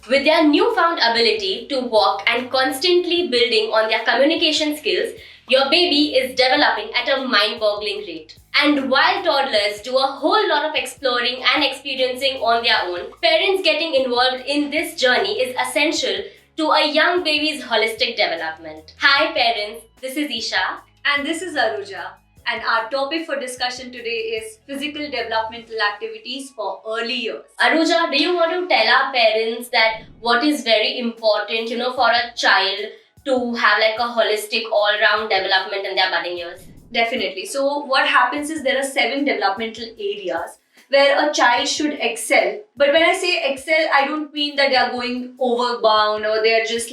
With their newfound ability to walk and constantly building on their communication skills, your baby is developing at a mind-boggling rate. And while toddlers do a whole lot of exploring and experiencing on their own, parents getting involved in this journey is essential to a young baby's holistic development. Hi parents, this is Isha. And this is Aruja. And our topic for discussion today is physical developmental activities for early years. Aruja, do you want to tell our parents that what is very important, for a child to have like a holistic all-round development in their budding years? Definitely. So what happens is there are 7 developmental areas where a child should excel. But when I say excel, I don't mean that they are going overbound or they are just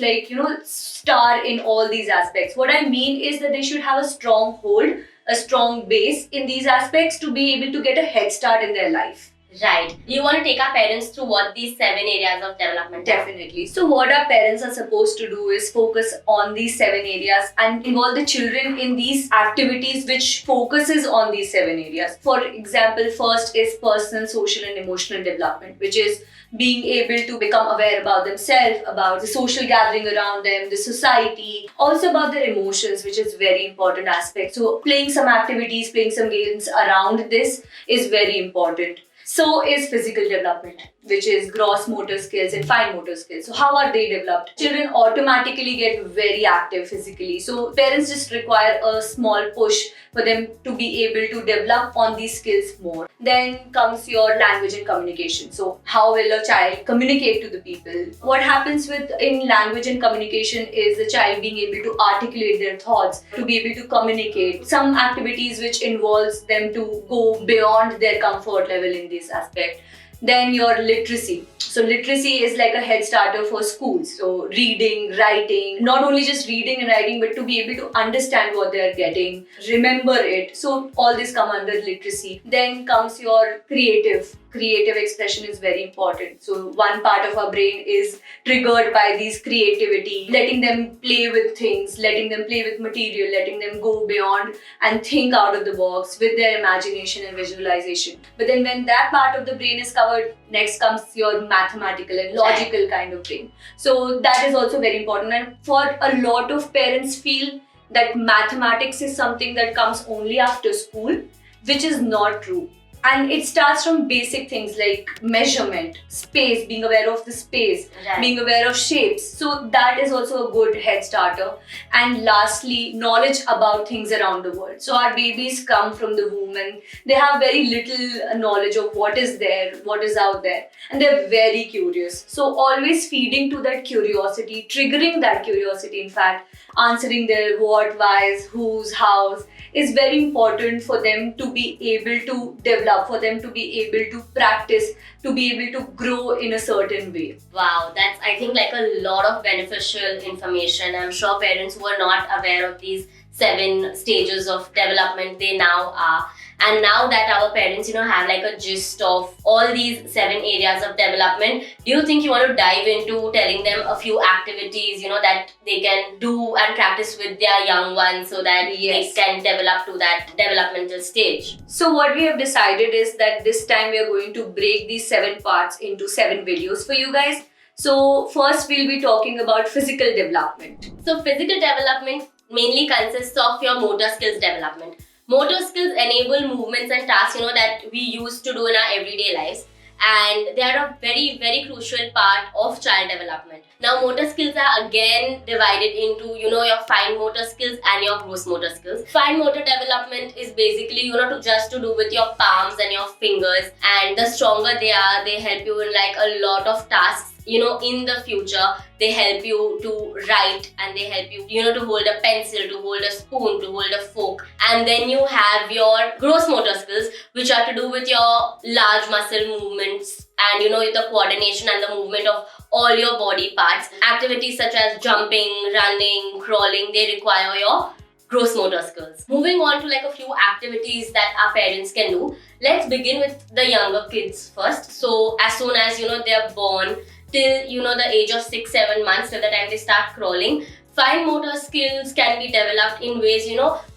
star in all these aspects. What I mean is that they should have a strong hold, a strong base in these aspects to be able to get a head start in their life. Right. You want to take our parents through what these 7 areas of development are? Definitely. So what our parents are supposed to do is focus on these 7 areas and involve the children in these activities which focuses on these 7 areas. For example, first is personal, social and emotional development, which is being able to become aware about themselves, about the social gathering around them, the society, also about their emotions, which is very important aspect. So playing some activities, playing some games around this is very important. So is physical development, which is gross motor skills and fine motor skills. So how are they developed? Children automatically get very active physically. So parents just require a small push for them to be able to develop on these skills more. Then comes your language and communication. So how will a child communicate to the people? What happens in language and communication is the child being able to articulate their thoughts, to be able to communicate. Some activities which involves them to go beyond their comfort level in this aspect. Then your literacy. So literacy is like a head starter for schools. So reading, writing, not only just reading and writing, but to be able to understand what they are getting, remember it. So all this come under literacy. Then comes your creative. Creative expression is very important. So one part of our brain is triggered by these creativity, letting them play with things, letting them play with material, letting them go beyond and think out of the box with their imagination and visualization. But then when that part of the brain is covered, next comes your mathematical and logical kind of brain. So that is also very important. And for a lot of parents feel that mathematics is something that comes only after school, which is not true. And it starts from basic things like measurement, space, being aware of the space, Right. being aware of shapes. So that is also a good head starter. And lastly, knowledge about things around the world. So our babies come from the womb and they have very little knowledge of what is there, what is out there. And they're very curious. So always feeding to that curiosity, triggering that curiosity, in fact, answering their what, whys, whos, hows, is very important for them to be able to develop, for them to be able to practice, to be able to grow in a certain way. Wow, that's I think like a lot of beneficial information. I'm sure parents who are not aware of these 7 stages of development, they now are. And now that our parents, have like a gist of all these 7 areas of development, do you think you want to dive into telling them a few activities, that they can do and practice with their young ones so that Yes. they can develop to that developmental stage? So what we have decided is that this time we are going to break these 7 parts into 7 videos for you guys. So first we'll be talking about physical development. So physical development mainly consists of your motor skills development. Motor skills enable movements and tasks, that we used to do in our everyday lives. And they are a very, very crucial part of child development. Now, motor skills are again divided into, your fine motor skills and your gross motor skills. Fine motor development is basically, to do with your palms and your fingers. And the stronger they are, they help you in like a lot of tasks. In the future, they help you to write and they help you, to hold a pencil, to hold a spoon, to hold a fork. And then you have your gross motor skills, which are to do with your large muscle movements and, the coordination and the movement of all your body parts. Activities such as jumping, running, crawling, they require your gross motor skills. Moving on to like a few activities that our parents can do. Let's begin with the younger kids first. So as soon as, they're born, till the age of 6-7 months, till the time they start crawling, fine motor skills can be developed in ways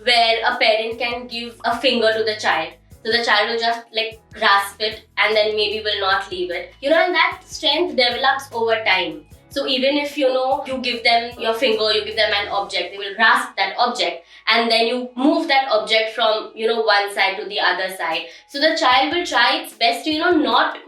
where a parent can give a finger to the child. So the child will just like grasp it and then maybe will not leave it. And that strength develops over time. So even if you give them your finger, you give them an object, they will grasp that object, and then you move that object from one side to the other side. So the child will try its best to not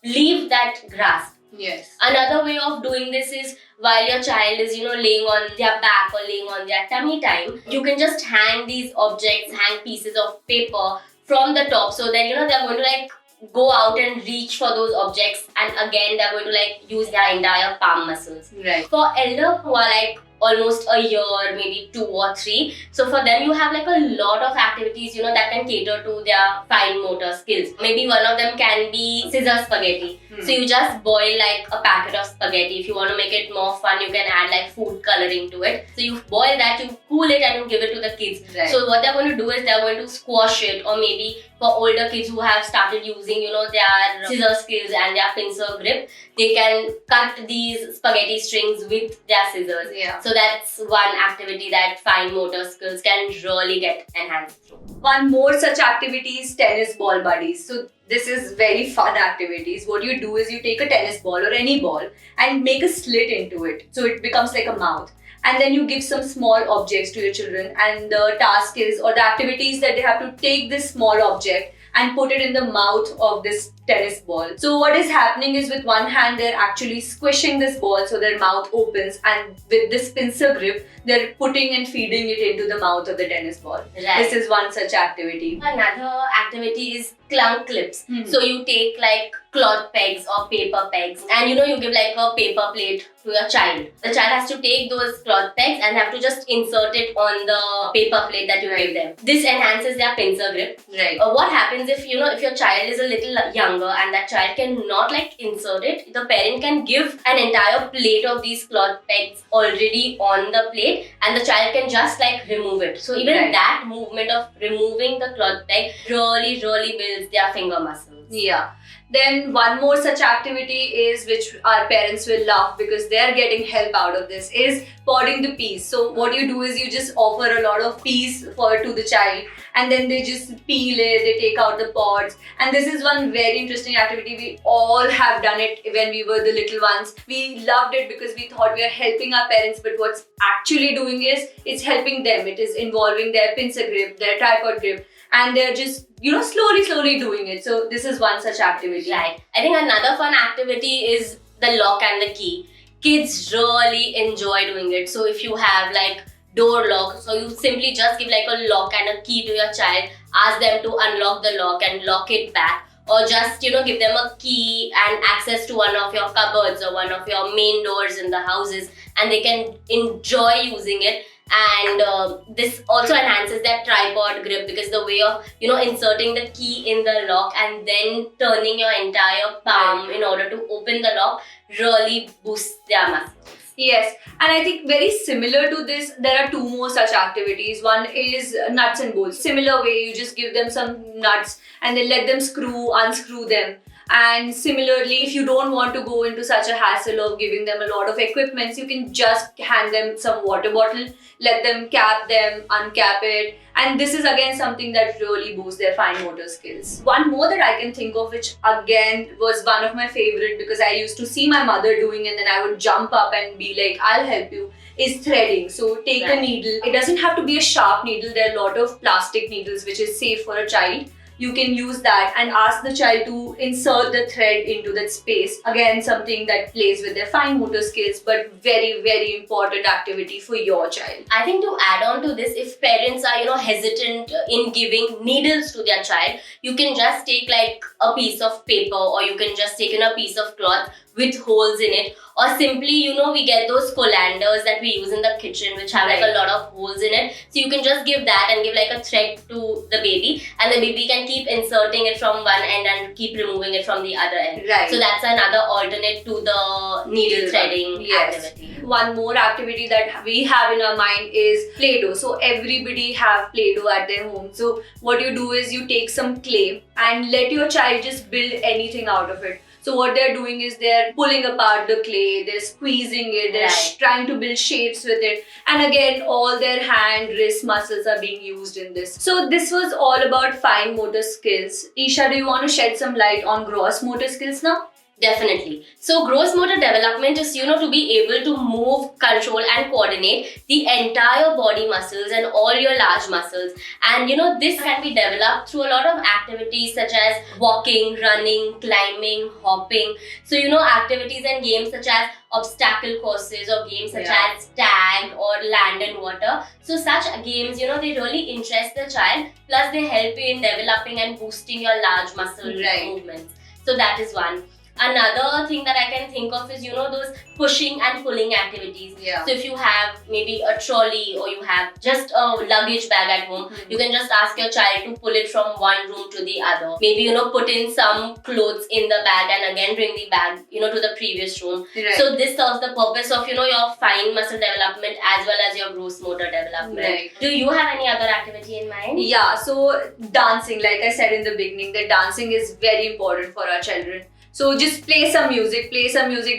leave that grasp. Yes. Another way of doing this is while your child is laying on their back or laying on their tummy time, you can just hang these objects, hang pieces of paper from the top, so then they're going to like go out and reach for those objects, and again they're going to like use their entire palm muscles. Right. For elder who are like almost a year, maybe 2 or 3, so for them you have like a lot of activities that can cater to their fine motor skills. Maybe one of them can be scissor spaghetti. So you just boil like a packet of spaghetti. If you want to make it more fun, you can add like food coloring to it. So you boil that, you cool it, and you give it to the kids. Right. So what they're going to do is they're going to squash it, or maybe for older kids who have started using their scissor skills and their pincer grip, they can cut these spaghetti strings with their scissors. Yeah. So that's one activity that fine motor skills can really get enhanced through. One more such activity is tennis ball buddies. So this is very fun activities. What you do is you take a tennis ball or any ball and make a slit into it, so it becomes like a mouth. And then you give some small objects to your children, and the task is, or the activity is that they have to take this small object and put it in the mouth of this tennis ball. So what is happening is, with one hand they're actually squishing this ball so their mouth opens, and with this pincer grip they're putting and feeding it into the mouth of the tennis ball. Right. This is one such activity. Another activity is clunk clips. So you take like cloth pegs or paper pegs, and you give like a paper plate to your child. The child has to take those cloth pegs and have to just insert it on the paper plate that you give them. This enhances their pincer grip. Right. What happens if if your child is a little younger and that child cannot like insert it, the parent can give an entire plate of these cloth pegs already on the plate, and the child can just like remove it. So even that movement of removing the cloth peg really builds their finger muscles. Yeah. Then one more such activity is, which our parents will love because they are getting help out of this, is podding the peas. So what you do is you just offer a lot of peas to the child, and then they just peel it, they take out the pods. And this is one very interesting activity. We all have done it when we were the little ones. We loved it because we thought we are helping our parents, but what's actually doing is it's helping them. It is involving their pincer grip, their tripod grip, and they're just slowly doing it. So this is one such activity. Right. I think another fun activity is the lock and the key. Kids really enjoy doing it. So if you have like door lock, so you simply just give like a lock and a key to your child, ask them to unlock the lock and lock it back, or just give them a key and access to one of your cupboards or one of your main doors in the houses, and they can enjoy using it. And this also enhances their tripod grip, because the way of inserting the key in the lock and then turning your entire palm in order to open the lock really boosts their muscles. Yes, and I think very similar to this, there are 2 more such activities. One is nuts and bolts. Similar way, you just give them some nuts and then let them unscrew them. And similarly, if you don't want to go into such a hassle of giving them a lot of equipments, you can just hand them some water bottle, let them cap them, uncap it. And this is again something that really boosts their fine motor skills. One more that I can think of, which again was one of my favorite because I used to see my mother doing, and then I would jump up and be like, I'll help you, is threading. So take a needle. It doesn't have to be a sharp needle. There are a lot of plastic needles which is safe for a child. You can use that and ask the child to insert the thread into that space. Again, something that plays with their fine motor skills, but very important activity for your child. I think to add on to this, if parents are hesitant in giving needles to their child, you can just take like a piece of paper, or you can just take in a piece of cloth with holes in it, or simply we get those colanders that we use in the kitchen which have like a lot of holes in it. So you can just give that and give like a thread to the baby, and the baby can keep inserting it from one end and keep removing it from the other end. Right. So that's another alternate to the needle threading activity. One more activity that we have in our mind is Play-Doh. So everybody have Play-Doh at their home. So what you do is you take some clay and let your child just build anything out of it. So what they're doing is they're pulling apart the clay, they're squeezing it, they're Right. trying to build shapes with it. And again, all their hand, wrist muscles are being used in this. So this was all about fine motor skills. Isha, do you want to shed some light on gross motor skills now? Definitely. So gross motor development is, to be able to move, control and coordinate the entire body muscles and all your large muscles. And this can be developed through a lot of activities such as walking, running, climbing, hopping. So, activities and games such as obstacle courses or games such Yeah. as tag or land and water. So such games, they really interest the child. Plus they help you in developing and boosting your large muscle Right. movements. So that is one. Another thing that I can think of is, those pushing and pulling activities. Yeah. So if you have maybe a trolley or you have just a luggage bag at home, Mhm. you can just ask your child to pull it from one room to the other. Maybe, put in some clothes in the bag and again bring the bag, to the previous room. Right. So this serves the purpose of, your fine muscle development as well as your gross motor development. Right. Do you have any other activity in mind? Yeah, so dancing, like I said in the beginning, that dancing is very important for our children. So just play some music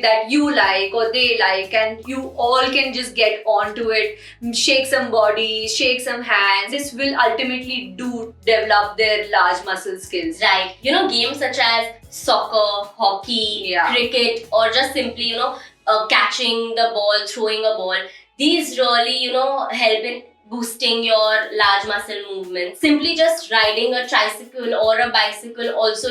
that you like or they like, and you all can just get onto it, shake some body, shake some hands. This will ultimately develop their large muscle skills. Right. Games such as soccer, hockey, Yeah. cricket, or just simply, catching the ball, throwing a ball. These really, help in boosting your large muscle movements. Simply just riding a tricycle or a bicycle also,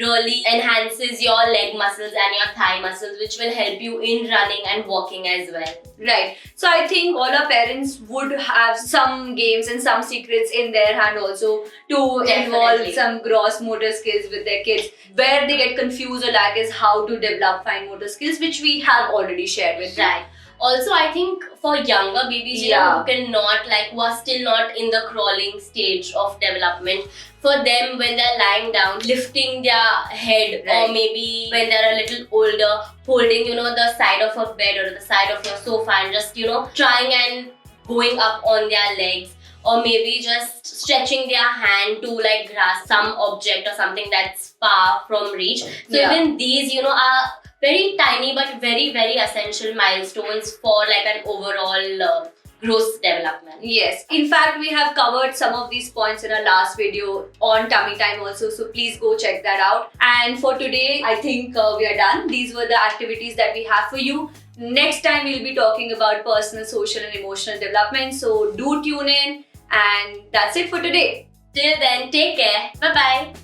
really enhances your leg muscles and your thigh muscles, which will help you in running and walking as well. Right. So I think all our parents would have some games and some secrets in their hand also to involve Definitely. some gross motor skills with their kids. Where they get confused or lack is how to develop fine motor skills, which we have already shared with you. Right. Also, I think for younger babies, Yeah. who cannot, who are still not in the crawling stage of development, for them, when they're lying down, lifting their head, or Right. maybe when they're a little older, holding, the side of a bed or the side of your sofa and just, trying and going up on their legs, or maybe just stretching their hand to grasp some object or something that's far from reach. So Yeah. even these, are very tiny but very, very essential milestones for an overall gross development. Yes. In fact, we have covered some of these points in our last video on tummy time also. So please go check that out. And for today, I think we are done. These were the activities that we have for you. Next time, we'll be talking about personal, social, and emotional development. So do tune in. And that's it for today. Till then, take care. Bye bye.